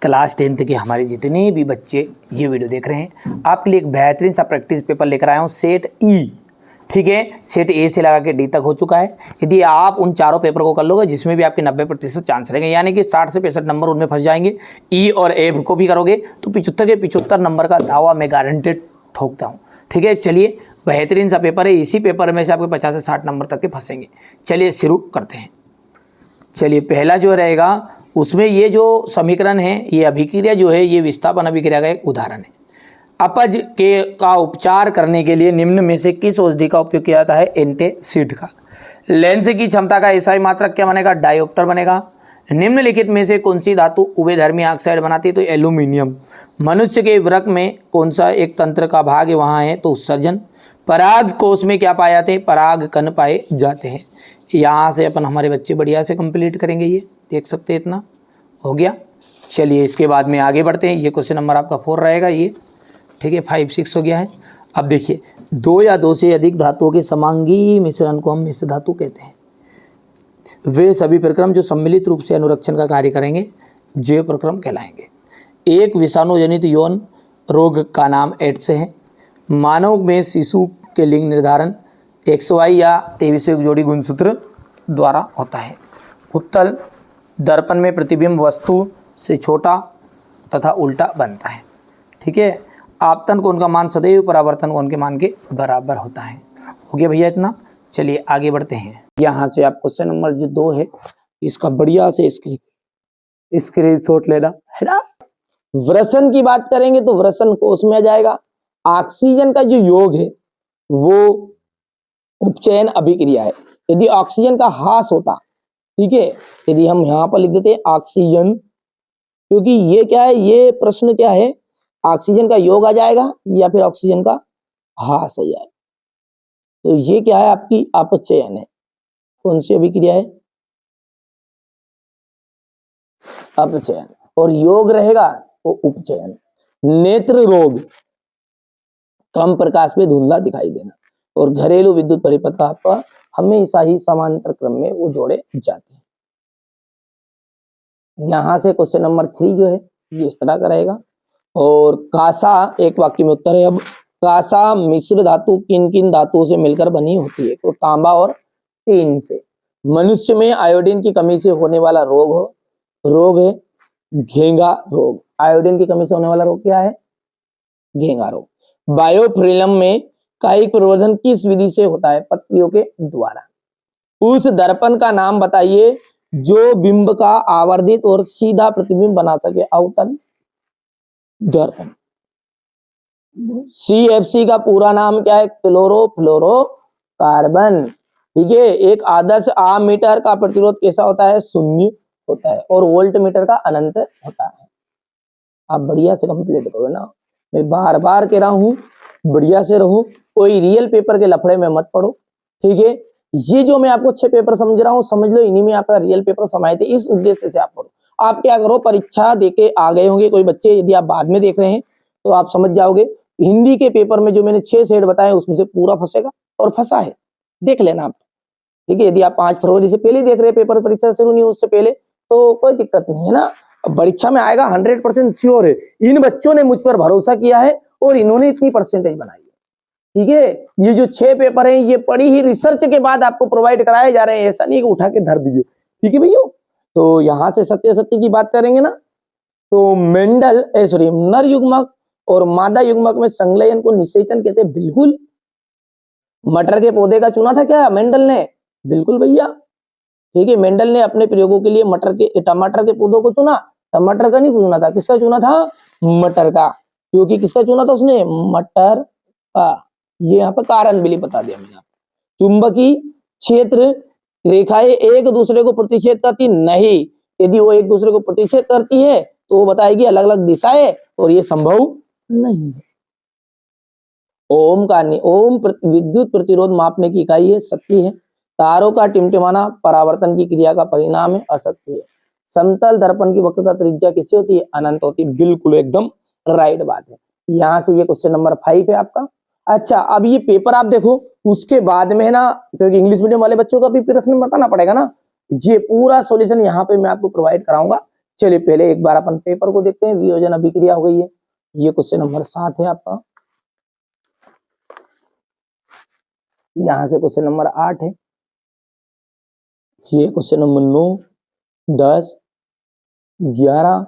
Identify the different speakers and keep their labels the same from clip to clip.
Speaker 1: Class 10th के हमारे जितने भी बच्चे ये वीडियो देख रहे हैं, आपके लिए एक बेहतरीन सा प्रैक्टिस पेपर लेकर आया हूँ, सेट ई। ठीक है, सेट ए से लगा के डी तक हो चुका है। यदि आप उन चारों पेपर को कर लोगे जिसमें भी आपके 90% चांस रहेंगे, यानी कि 60 से 65 नंबर उनमें फंस जाएंगे, ई और एफ को भी करोगे तो 75 के 75 नंबर का दावा मैं गारंटेड ठोकता हूँ। ठीक है, चलिए बेहतरीन सा पेपर है, इसी पेपर में से आपके 50 से 60 नंबर तक के फंसेंगे। चलिए शुरू करते हैं। चलिए पहला जो रहेगा उसमें ये जो समीकरण है, ये अभिक्रिया जो है, ये विस्थापन अभिक्रिया का एक उदाहरण है। अपच के का उपचार करने के लिए निम्न में से किस औषधि का उपयोग किया जाता है? एंटासिड का। लेंस की क्षमता का एसआई मात्रक क्या बनेगा? डायोप्टर बनेगा। निम्नलिखित में से कौन सी धातु उभयधर्मी ऑक्साइड बनाती है? तो एल्यूमिनियम। मनुष्य के वृक्क में कौन सा एक तंत्र का भाग है? वहाँ है तो उत्सर्जन। पराग कोश में क्या पाए जाते हैं? पराग कण पाए जाते हैं। यहाँ से अपन हमारे बच्चे बढ़िया से कंप्लीट करेंगे। ये देख सकते हैं, इतना हो गया। चलिए इसके बाद में आगे बढ़ते हैं। ये क्वेश्चन नंबर आपका 4 रहेगा ये। ठीक है, 5, 6 हो गया है। अब देखिए, 2 या 2 से अधिक धातुओं के समांगी मिश्रण को हम मिश्र धातु कहते हैं। वे सभी प्रक्रम जो सम्मिलित रूप से अनुरक्षण का कार्य करेंगे जैव प्रक्रम कहलाएंगे। एक विषाणु जनित यौन रोग का नाम एड्स है। मानव में शिशु के लिंग निर्धारण XY या 23वें जोड़ी गुणसूत्र द्वारा होता है। उत्तल दर्पण में प्रतिबिंब वस्तु से छोटा तथा उल्टा बनता है। ठीक है, आपतन कोण का मान सदैव परावर्तन कोण के मान के बराबर होता है। हो गया भैया इतना। चलिए आगे बढ़ते हैं। यहाँ से आप क्वेश्चन नंबर जो 2 है, इसका बढ़िया से स्क्रीनशॉट लेना है ना। वृषण की बात करेंगे तो वृषण कोष में आ जाएगा। ऑक्सीजन का जो योग है वो उपचयन अभिक्रिया है। यदि ऑक्सीजन का ह्रास होता, ठीक है, यदि हम यहाँ पर लिख देते हैं ऑक्सीजन, क्योंकि ये क्या है, ये प्रश्न क्या है, ऑक्सीजन का योग आ जाएगा या फिर ऑक्सीजन का ह्रास आ जाएगा। तो ये क्या है, आपकी अपचयन है। कौन सी अभिक्रिया है? अपचयन। और योग रहेगा वो उपचयन। नेत्र रोग, कम प्रकाश में धुंधला दिखाई देना। और घरेलू विद्युत परिपथ का आपका हमेशा ही समांतर क्रम में वो जोड़े जाते हैं। यहां से क्वेश्चन नंबर 3 जो है ये इस तरह का रहेगा। और कांसा, एक वाक्य में उत्तर है। अब कांसा मिश्र धातु किन किन धातुओं से मिलकर बनी होती है? तो तांबा और टीन से। मनुष्य में आयोडीन की कमी से होने वाला रोग है घेंगा रोग। आयोडीन की कमी से होने वाला रोग क्या है? घेंगा रोग। बायोफ्रिलम में कायिक प्रवर्धन किस विधि से होता है? पत्तियों के द्वारा। उस दर्पण का नाम बताइए जो बिंब का आवर्धित और सीधा प्रतिबिंब बना सके। अवतल दर्पण। CFC का पूरा नाम क्या है? क्लोरोफ्लोरोकार्बन। ठीक है, एक आदर्श आमीटर का प्रतिरोध कैसा होता है? 0 होता है। और वोल्ट मीटर का अनंत होता है। आप बढ़िया से कंप्लीट करो ना, मैं बार बार कह रहा हूं, बढ़िया से रहो, कोई रियल पेपर के लफड़े में मत पड़ो। ठीक है, ये जो मैं आपको 6 पेपर समझ रहा हूं, समझ लो इन्हीं में आपका रियल पेपर समाये थे। इस उद्देश्य से आप पढ़ो। आप क्या करो, परीक्षा देके आ गए होंगे कोई बच्चे, यदि आप बाद में देख रहे हैं तो आप समझ जाओगे। हिंदी के पेपर में जो मैंने 6 सेट बताए उसमें से पूरा फंसेगा, और फंसा है, देख लेना आप। ठीक है, यदि आप 5 फरवरी से पहले देख रहे हैं, पेपर परीक्षा शुरू नहीं उससे पहले, तो कोई दिक्कत नहीं है ना। परीक्षा में आएगा 100% श्योर है। इन बच्चों ने मुझ पर भरोसा किया है और इन्होंने इतनी परसेंटेज बनाई है। ठीक है, ये जो 6 पेपर हैं ये पढ़ी ही रिसर्च के बाद आपको प्रोवाइड कराए जा रहे हैं, ऐसा नहीं कि उठा के धर दीजिए। ठीक है भैया, तो यहां से सत्य की बात करेंगे ना, तो मेंडल नर युग्मक और मादा युग्मक में संलयन को निषेचन कहते हैं। बिल्कुल, मटर के पौधे का चुना था क्या मेंडल ने? बिल्कुल भैया। ठीक है, मेंडल ने अपने प्रयोगों के लिए टमाटर के पौधों को चुना। टमाटर का नहीं चुना था, किसका चुना था? मटर का। क्योंकि किसका चुना था उसने? मटर का। ये यहाँ पर कारण भी बता दिया मैंने आपको। चुंबकीय क्षेत्र रेखाएं एक दूसरे को प्रतिच्छेद करती नहीं। यदि वो एक दूसरे को प्रतिच्छेद करती है तो वो बताएगी अलग अलग दिशाएं, और ये संभव नहीं है। ओम विद्युत प्रतिरोध मापने की इकाई है, शक्ति है। तारों का टिमटिमाना परावर्तन की क्रिया का परिणाम है, अशक्ति है। समतल दर्पण की वक्रता त्रिज्या किससे होती है? अनंत होती है। बिल्कुल एकदम राइट बात है। यहां से ये क्वेश्चन नंबर 5 है आपका। अच्छा, अब ये पेपर आप देखो, उसके बाद में है ना, क्योंकि इंग्लिश मीडियम वाले बच्चों का भी प्रश्न बताना पड़ेगा ना, ये पूरा सॉल्यूशन यहाँ पे मैं आपको प्रोवाइड कराऊंगा। चलिए पहले एक बार अपन पेपर को देखते हैं। वियोजन अभिक्रिया हो गई है, ये क्वेश्चन नंबर 7 है आपका। यहां से क्वेश्चन नंबर 8 है, ये क्वेश्चन नंबर 9, 10, 11,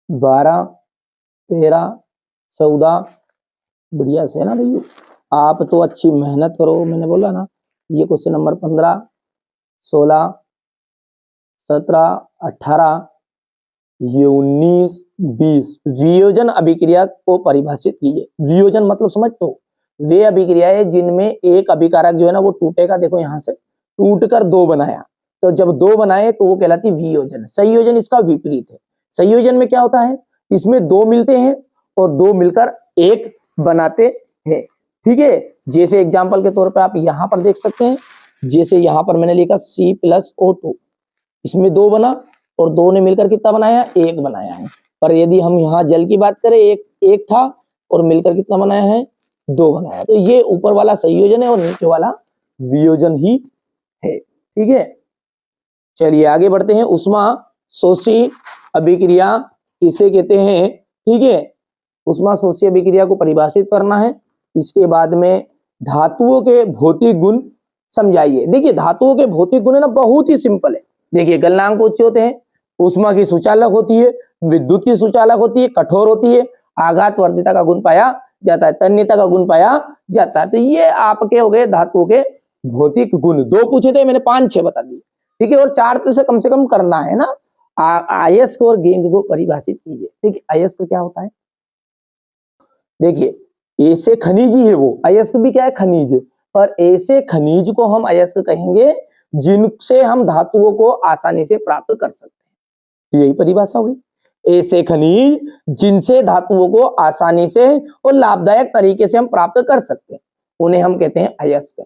Speaker 1: 12, 13, 14। बढ़िया से है ना भैया, आप तो अच्छी मेहनत करो, मैंने बोला ना। ये क्वेश्चन नंबर 15, 16, 17, 18, ये 19, 20। वियोजन अभिक्रिया को परिभाषित कीजिए। वियोजन मतलब समझ तो, वे अभिक्रियाएं जिनमें एक अभिकारक जो है ना वो टूटेगा, देखो यहां से टूटकर दो बनाया, तो जब दो बनाए तो वो कहलाती वियोजन। संयोजन इसका विपरीत है। संयोजन में क्या होता है, इसमें दो मिलते हैं और दो मिलकर एक बनाते हैं, ठीक है। जैसे एग्जाम्पल के तौर पर आप यहां पर देख सकते हैं, जैसे यहां पर मैंने लिखा C+O2, इसमें दो बना और दो ने मिलकर कितना बनाया, एक बनाया है। पर यदि हम यहाँ जल की बात करें, एक था और मिलकर कितना बनाया है, दो बनाया। तो ये ऊपर वाला संयोजन है और नीचे वाला वियोजन ही है, ठीक है। चलिए आगे बढ़ते हैं। उष्मा शोषी अभिक्रिया किसे कहते हैं, ठीक है। उष्मा शोषी अभिक्रिया को परिभाषित करना है। इसके बाद में धातुओं के भौतिक गुण समझाइए। देखिए धातुओं के भौतिक गुण है ना, बहुत ही सिंपल है। देखिए गलनांक उच्च होते हैं, उष्मा की सुचालक होती है, विद्युत की सुचालक होती है, कठोर होती है, आघात वर्धिता का गुण पाया जाता है, तन्यता का गुण पाया जाता है। तो ये आपके हो गए धातुओं के भौतिक गुण। दो पूछे थे मैंने, 5-6 बता दिए, ठीक है। और 4 तो से कम करना है ना। अयस्क और गेंग को परिभाषित कीजिए। ठीक है, अयस्क क्या होता है, देखिए ऐसे खनिज ही है वो, अयस्क भी क्या है, खनिज है। पर ऐसे खनिज को हम अयस्क कहेंगे जिनसे हम धातुओं को आसानी से प्राप्त कर सकते हैं, यही परिभाषा होगी। ऐसे खनिज जिनसे धातुओं को आसानी से और लाभदायक तरीके से हम प्राप्त कर सकते हैं, उन्हें हम कहते हैं अयस्क।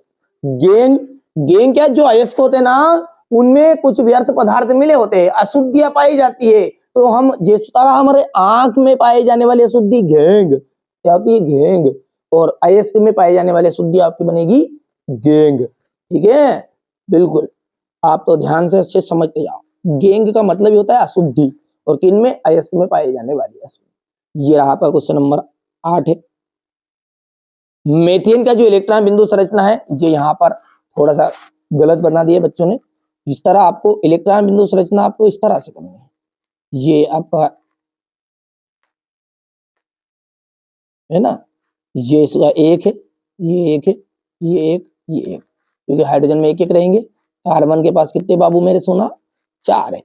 Speaker 1: गेंग, गेंग क्या, जो अयस्क होते हैं ना उनमें कुछ व्यर्थ पदार्थ मिले होते हैं, अशुद्धियां पाई जाती है। तो हम जिस तरह हमारे आंख में पाए जाने वाली अशुद्धि घेंग क्या होती है, घेंग, और अयस्क में पाए जाने वाली अशुद्धि आपकी बनेगी गेंग, ठीक है। बिल्कुल, आप तो ध्यान से अच्छे समझते जाओ। गेंग का मतलब ही होता है अशुद्धि, और किन में, अयस्क में पाई जाने वाली अशुद्धि। ये रहा आपका क्वेश्चन नंबर 8 है। मेथेन का जो इलेक्ट्रॉन बिंदु संरचना है, ये यहाँ पर थोड़ा सा गलत बना दिया बच्चों ने। इस तरह आपको इलेक्ट्रॉन बिंदु संरचना आपको इस तरह से करनी है। ये आपका है ना, ये इसका एक है, ये एक है, ये एक, ये एक, क्योंकि हाइड्रोजन में एक एक रहेंगे। कार्बन के पास कितने बाबू मेरे सोना, 4 है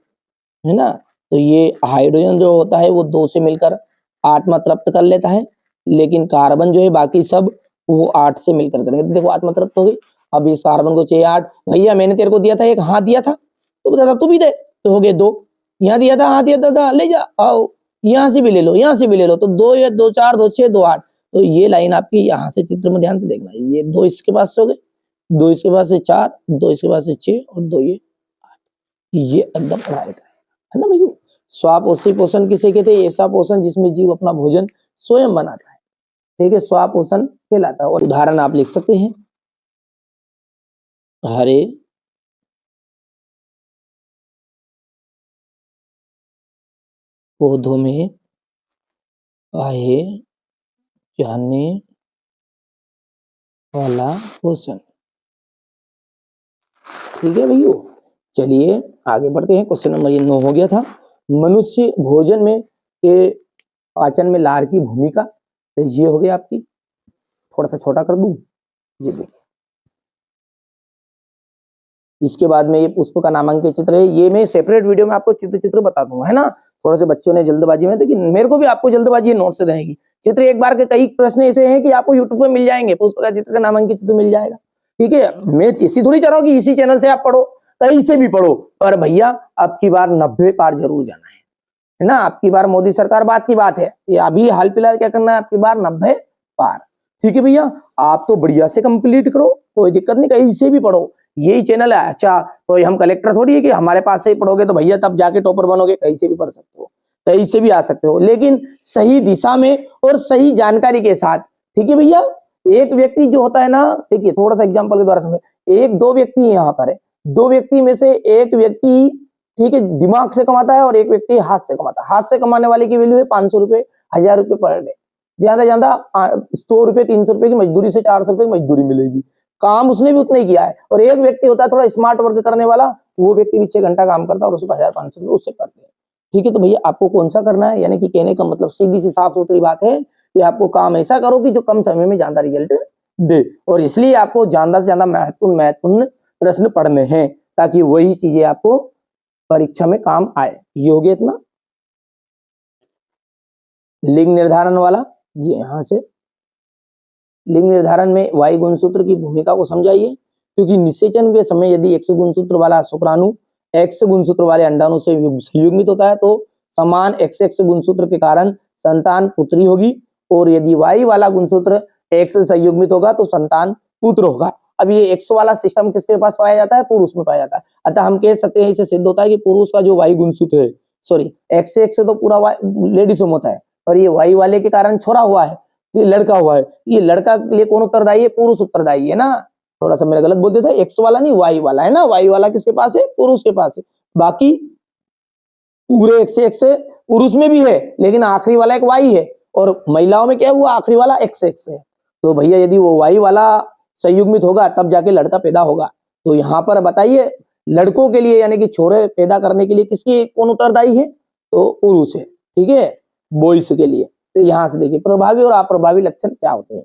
Speaker 1: ना। तो ये हाइड्रोजन जो होता है वो 2 से मिलकर 8 मात्रा तृप्त कर लेता है, लेकिन कार्बन जो है बाकी सब वो 8 से मिलकर करेंगे। तो देखो 8 मात्रा तृप्त हो गई। अब इस कार्बन को चाहिए 8, भैया मैंने तेरे को दिया था एक, हाँ दिया था, तो बता था तू भी दे, तो हो गए 2। यहाँ दिया था, हाँ दिया था, ले जा, आओ यहाँ से भी ले लो, यहाँ से भी ले लो, तो 2 या 2 4 2 6 2 8। तो ये लाइन आपकी यहाँ से चित्र में ध्यान से देखना, ये 2 इसके पास से हो गए, 2 इसके पास से 4, 2 इसके पास से 6 और 2 ये 8। ये एकदम राइट है ना भैया। स्वापोषी पोषण किसे कहते हैं, ऐसा पोषण जिसमें जीव अपना भोजन स्वयं बनाता है, ठीक है, स्वापोषण कहलाता है। और उदाहरण आप लिख सकते हैं, हरे पौधों में पाए जाने वाला पोषण, ठीक है भैया। चलिए आगे बढ़ते हैं। क्वेश्चन नंबर ये 9 हो गया था। मनुष्य भोजन में के पाचन में लार की भूमिका, तो ये हो गया आपकी, थोड़ा सा छोटा कर दूं, ये देखिए। इसके बाद में ये पुष्प का नामांकित चित्र है, ये मैं सेपरेट वीडियो में आपको चित्र बता दूंगा, है ना। थोड़ा से बच्चों ने जल्दबाजी में, लेकिन मेरे को भी आपको जल्दबाजी है, नोट से रहेगी। चित्र एक बार के कई प्रश्न ऐसे हैं कि आपको यूट्यूब पे मिल जाएंगे, पुष्प का चित्र का नामांकित चित्र मिल जाएगा, ठीक है। मैं इसी थोड़ी चाह रहा हूँ कि इसी चैनल से आप पढ़ो, कहीं से भी पढ़ो, पर भैया अब की बार 90 पार जरूर जाना है ना। आपकी बार मोदी सरकार बात की बात है, ये अभी हाल फिलहाल क्या करना है, आपकी बार 90 पार, ठीक है भैया। आप तो बढ़िया से कंप्लीट करो, कोई दिक्कत नहीं, कहीं से भी पढ़ो, यही चैनल है। अच्छा तो हम कलेक्टर थोड़ी है कि हमारे पास से ही पढ़ोगे तो भैया तब जाके टॉपर बनोगे, कहीं से भी पढ़ सकते हो, कहीं से भी आ सकते हो, लेकिन सही दिशा में और सही जानकारी के साथ, ठीक है भैया। एक व्यक्ति जो होता है ना, देखिए थोड़ा सा एग्जांपल के द्वारा समझो, एक दो व्यक्ति यहाँ पर है, 2 व्यक्ति में से एक व्यक्ति
Speaker 2: ठीक है, दिमाग से कमाता है और एक व्यक्ति हाथ से कमाता है। हाथ से कमाने वाले की वैल्यू है 500 रुपए, 1000 रुपए पर डे। ज्यादा ज्यादा 100 रुपए 300 रुपए की मजदूरी से 400 रुपए की मजदूरी मिलेगी। काम उसने भी उतना ही किया है। और एक व्यक्ति होता है थोड़ा स्मार्ट वर्क करने वाला, वो व्यक्ति भी 6 घंटा काम करता है और उसे 1500 रुपए उससे करते हैं। ठीक है, तो भैया आपको कौन सा करना है, यानी कि कहने का मतलब सीधी सी साफ सुथरी बात है कि आपको काम ऐसा करो कि जो कम समय में ज्यादा रिजल्ट दे। और इसलिए आपको ज्यादा से ज्यादा महत्वपूर्ण प्रश्न पढ़ने हैं, ताकि वही चीजें आपको परीक्षा में काम आए। ये हो गया इतना। लिंग निर्धारण वाला, ये यहां से लिंग निर्धारण में वाई गुणसूत्र की भूमिका को समझाइए। क्योंकि निषेचन के समय यदि X गुणसूत्र वाला शुक्राणु X गुणसूत्र वाले अंडाणु से संयुग्मित होता है तो समान XX गुणसूत्र के कारण संतान पुत्री होगी, और यदि Y वाला गुणसूत्र X से संयुग्मित होगा तो संतान पुत्र होगा। अब ये X वाला सिस्टम किसके पास पाया जाता है, पुरुष में पाया जाता है। अतः हम कह सकते हैं, इससे सिद्ध होता है कि पुरुष का जो Y गुणसूत्र है, सॉरी X से तो पूरा लेडीज में होता है, और ये Y वाले के कारण छोड़ा हुआ है, ये लड़का हुआ है। ये लड़का के लिए कौन उत्तरदायी है, पुरुष उत्तरदायी है ना। थोड़ा सा मेरा गलत बोल देता है, X वाला नहीं Y वाला है ना। Y वाला किसके पास है, पुरुष के पास है। बाकी पूरे X पुरुष में भी है, लेकिन आखिरी वाला एक Y है, और महिलाओं में क्या है, वो आखिरी वाला X है। तो भैया यदि वो Y वाला संयुग्मित होगा तब जाके लड़का पैदा होगा। तो यहाँ पर बताइए, लड़कों के लिए यानी कि छोरे पैदा करने के लिए किसकी कौन उत्तरदायी है, तो पुरुष है। ठीक है, बॉयज के लिए। तो यहां से देखिए प्रभावी और अप्रभावी लक्षण क्या होते हैं।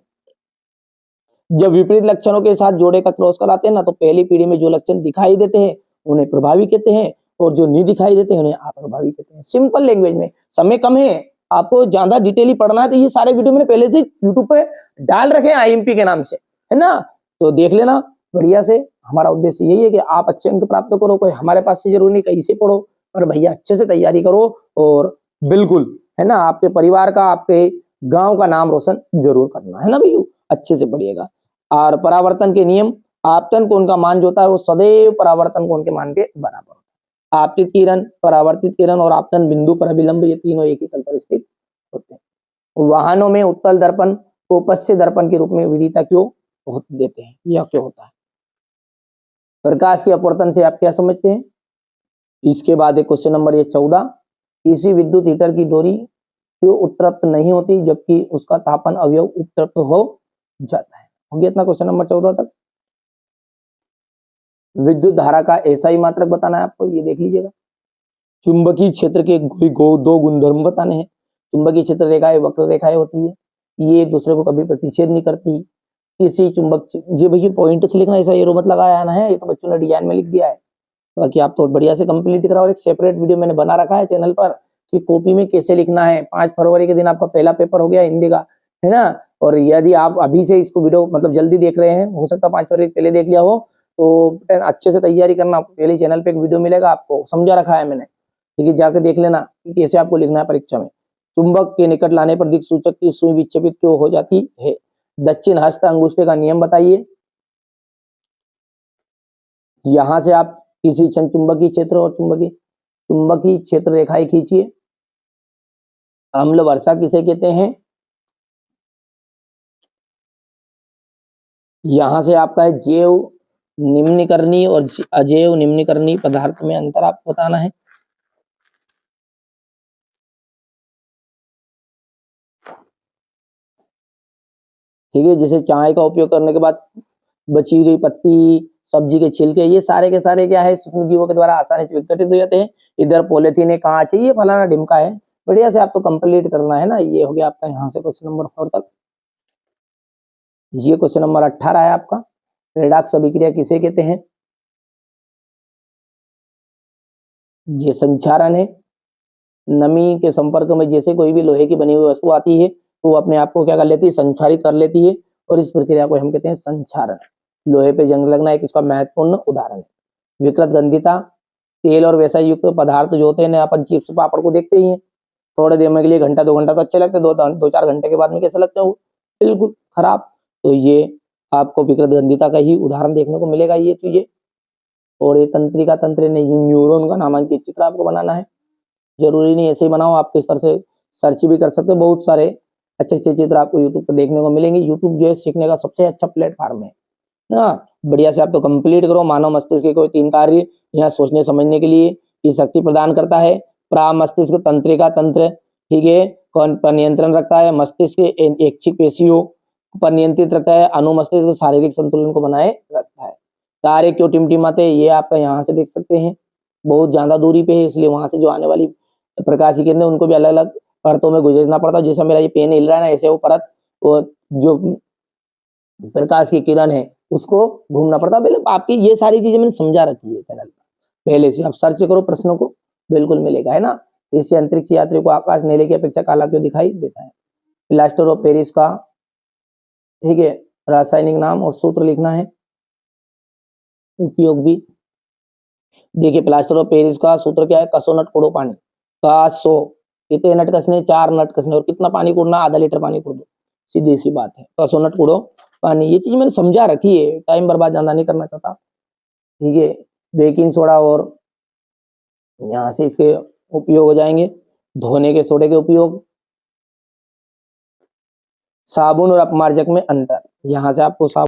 Speaker 2: जब विपरीत लक्षणों के साथ जोड़े का क्रॉस कराते हैं ना, तो पहली पीढ़ी में जो लक्षण दिखाई देते हैं उन्हें प्रभावी कहते हैं, और जो नहीं दिखाई देते हैं उन्हें अप्रभावी कहते हैं। सिंपल लैंग्वेज में, समय कम है, आपको ज्यादा डिटेली पढ़ना है तो ये सारे वीडियो मैंने पहले से यूट्यूब पे डाल रखे हैं IMP के नाम से, है ना। तो देख लेना बढ़िया से। हमारा उद्देश्य यही है कि आप अच्छे अंक प्राप्त करो। कोई हमारे पास से जरूरी नहीं कहीं से पढ़ो, पर भैया अच्छे से तैयारी करो, और बिल्कुल, है ना, आपके परिवार का, आपके गांव का नाम रोशन जरूर करना है ना भैया। अच्छे से पढ़िएगा। और परावर्तन के नियम, आपतन कोण का मान जो होता है वो सदैव परावर्तन कोण के मान के बराबर होता है। आपतित किरण, परावर्तित किरण और आपतन बिंदु पर अभिलंब, ये तीनों एक ही तल पर स्थित होते हैं। वाहनों में उत्तल दर्पण को पश्य दर्पण के रूप में विदिता क्यों देते हैं, यह क्यों होता है। प्रकाश के अपवर्तन से आप क्या समझते हैं। इसके बाद एक क्वेश्चन नंबर ये 14, किसी विद्युत हीटर की डोरी क्यों उत्तप्त नहीं होती जबकि उसका तापन अवयव उत्तप्त हो जाता है। हो गया इतना क्वेश्चन नंबर 14 तक। विद्युत धारा का SI मात्रक बताना है आपको, ये देख लीजिएगा। चुंबकीय क्षेत्र के दो गुणधर्म बताने हैं। चुंबकीय क्षेत्र रेखाएं वक्र रेखाएं होती है, ये एक दूसरे को कभी प्रतिच्छेद नहीं करती। किसी चुंबक, ये भैया पॉइंट से लिखना, ऐसा एरो मत लगाया ना है, ये तो बच्चों ने डिजाइन में लिख दिया है। बाकी आप तो बढ़िया से कंप्लीट करा। और एक सेपरेट वीडियो मैंने बना रखा है चैनल पर कि कॉपी में कैसे लिखना है। 5 फरवरी के दिन आपका पहला पेपर हो गया हिंदी का, है ना। और यदि आप अभी से इसको वीडियो मतलब जल्दी देख रहे हैं, हो सकता है 5 फरवरी पहले देख लिया हो, तो अच्छे से तैयारी करना। पहले चैनल पे एक वीडियो मिलेगा, आपको समझा रखा है मैंने, ठीक है, जाकर देख लेना कि कैसे आपको लिखना है परीक्षा में। चुंबक के निकट लाने पर दिक्सूचक की सुई विक्षेपित क्यों हो जाती है। दक्षिण हस्त अंगूठे का नियम बताइए। यहां से आप किसी क्षण चुंबकीय क्षेत्र और चुंबकीय क्षेत्र रेखाएं खींचिए। अम्ल वर्षा किसे कहते हैं। यहां से आपका है जैव निम्नीकरणीय और अजैव निम्नीकरणीय पदार्थ में अंतर आपको बताना है। ठीक है, जैसे चाय का उपयोग करने के बाद बची गई पत्ती, सब्जी के छिलके, ये सारे के सारे क्या है, सूक्ष्म जीवों के द्वारा आसानी से विघटित हो जाते हैं। इधर पॉलिथीन है, कांच है, ये फलाना ढिमका है। बढ़िया से आपको कंप्लीट करना है ना। ये हो गया आपका यहाँ से क्वेश्चन नंबर 4 तक। ये क्वेश्चन नंबर 18 है आपका। रेडॉक्स अभिक्रिया किसे कहते हैं। ये संचारण है। नमी के संपर्क में जैसे कोई भी लोहे की बनी हुई वस्तु आती है तो वो अपने आप को क्या कर लेती है, संचारित कर लेती है, और इस प्रक्रिया को हम कहते हैं संचारण। लोहे पे जंग लगना एक इसका महत्वपूर्ण उदाहरण है। विकृत गंधिता, तेल और वैसा युक्त पदार्थ जो होते हैं ना, अपन चिप्स पापड़ को देखते ही हैं, थोड़े देर में के लिए, घंटा 2 घंटा तो अच्छे लगते हैं, 2-4 घंटे के बाद में कैसे लगते हैं, वो बिल्कुल खराब। तो ये आपको विकृत गंधिता का ही उदाहरण देखने को मिलेगा ये चीजें। और ये तंत्रिका तंत्र न्यूरॉन का नामांकित चित्र आपको बनाना है। जरूरी नहीं ऐसे ही बनाओ, आप किस तरह से सर्च भी कर सकते हो। बहुत सारे अच्छे अच्छे चित्र आपको यूट्यूब पर देखने को मिलेंगे। यूट्यूब जो है सीखने का सबसे अच्छा प्लेटफॉर्म है ना। बढ़िया से आप तो कंप्लीट करो। मानव मस्तिष्क के कोई 3 कार्य यहाँ सोचने समझने के लिए, की शक्ति प्रदान करता है। प्रामस्तिष्क तंत्रिका तंत्र, ठीक है, कौन पर नियंत्रण रखता है। मस्तिष्क ऐच्छिक पेशियों पर नियंत्रित रखता है। अनुमस्तिष्क शारीरिक संतुलन को बनाए रखता है। तारे क्यों टिमटिमाते हैं, ये आपका यहाँ से देख सकते हैं, बहुत ज्यादा दूरी पे है, इसलिए वहां से जो आने वाली प्रकाश किरणें उनको भी अलग अलग परतों में गुजरना पड़ता है। जैसे मेरा ये पेन हिल रहा है ना, ऐसे वो परत, वो जो प्रकाश की किरण है उसको घूमना पड़ता है। पहले आपकी ये सारी चीजें मैंने समझा रखी है चैनल पर पहले से, आप सर्च करो प्रश्नों को, बिल्कुल मिलेगा, है ना। इससे अंतरिक्ष यात्री को आकाश नीले की अपेक्षा काला क्यों दिखाई देता है। प्लास्टर ऑफ पेरिस का, ठीक है, रासायनिक नाम और सूत्र लिखना है, उपयोग भी। देखिए प्लास्टर ऑफ पेरिस का सूत्र क्या है, कसो नट कुड़ो पानी, कासो, कितने नट कसने, 4 नट कसने, और कितना पानी कुड़ना, आधा लीटर पानी कुड़ दो, सीधी सी बात है, कसो नट कुड़ो पानी। ये चीज मैंने समझा रखी है, टाइम बर्बाद ज्यादा नहीं करना चाहता, ठीक है। बेकिंग सोडा और यहाँ से इसके उपयोग हो जाएंगे, धोने के सोडे के उपयोग, साबुन और अपमार्जक में अंतर, यहाँ से आपको साबुन